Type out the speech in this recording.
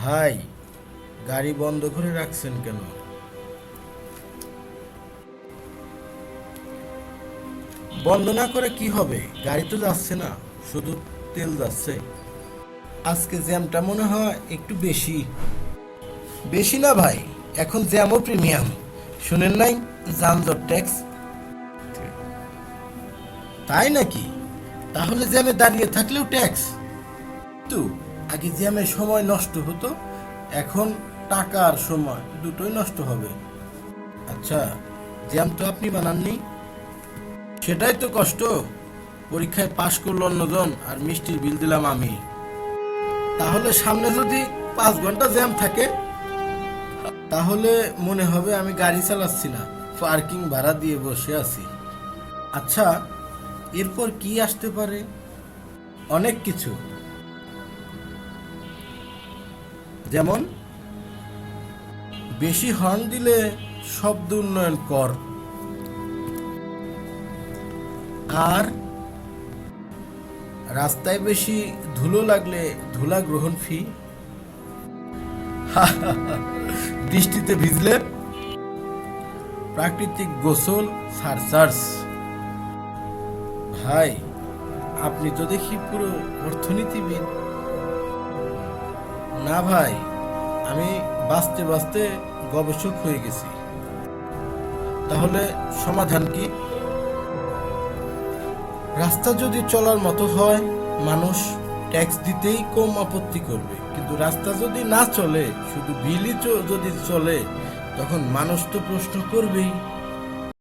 ভাই, গাড়ি বন্ধ করে রাখছেন কেন? বন্ধ না করে কি হবে? গাড়ি তো যাচ্ছে না, শুধু তেল যাচ্ছে। আজকে জ্যামটা মনে হয় একটু বেশি। বেশি না ভাই, এখন জ্যামও প্রিমিয়াম। শুনেন নাই, যানজট ট্যাক্স। তাই নাকি? তাহলে জ্যামে দাঁড়িয়ে থাকলেও ট্যাক্স? তো আগে জ্যামে সময় নষ্ট হতো, এখন টাকা আর সময় দুটোই নষ্ট হবে। আচ্ছা, জ্যাম তো আপনি বানাননি। সেটাই তো কষ্ট। পরীক্ষায় পাশ করলো অন্যজন আর মিষ্টির বিল দিলাম আমি। তাহলে সামনে যদি 5 ঘন্টা জ্যাম থাকে, তাহলে মনে হবে আমি গাড়ি চালাচ্ছি না, পার্কিং ভাড়া দিয়ে বসে আছি। আচ্ছা, এরপর কি আসতে পারে? অনেক কিছু। যেমন, বেশি হর্ন দিলে শব্দ উন্নয়ন কর, আর রাস্তায় বেশি ধুলো লাগলে ধুলা গ্রহণ ফি। বৃষ্টিতে ভিজলে প্রাকৃতিক গোসল সারচার্জ। ভাই, আপনি তো দেখি পুরো অর্থনীতিবিদ। না ভাই, আমি বাঁচতে বাঁচতে গবেষক হয়ে গেছি। তাহলে সমাধান কি? রাস্তা যদি চলার মতো হয়, মানুষ ট্যাক্স দিতেই কম আপত্তি করবে। কিন্তু রাস্তা যদি না চলে, শুধু বিলই যদি চলে, তখন মানুষ তো প্রশ্ন করবেই।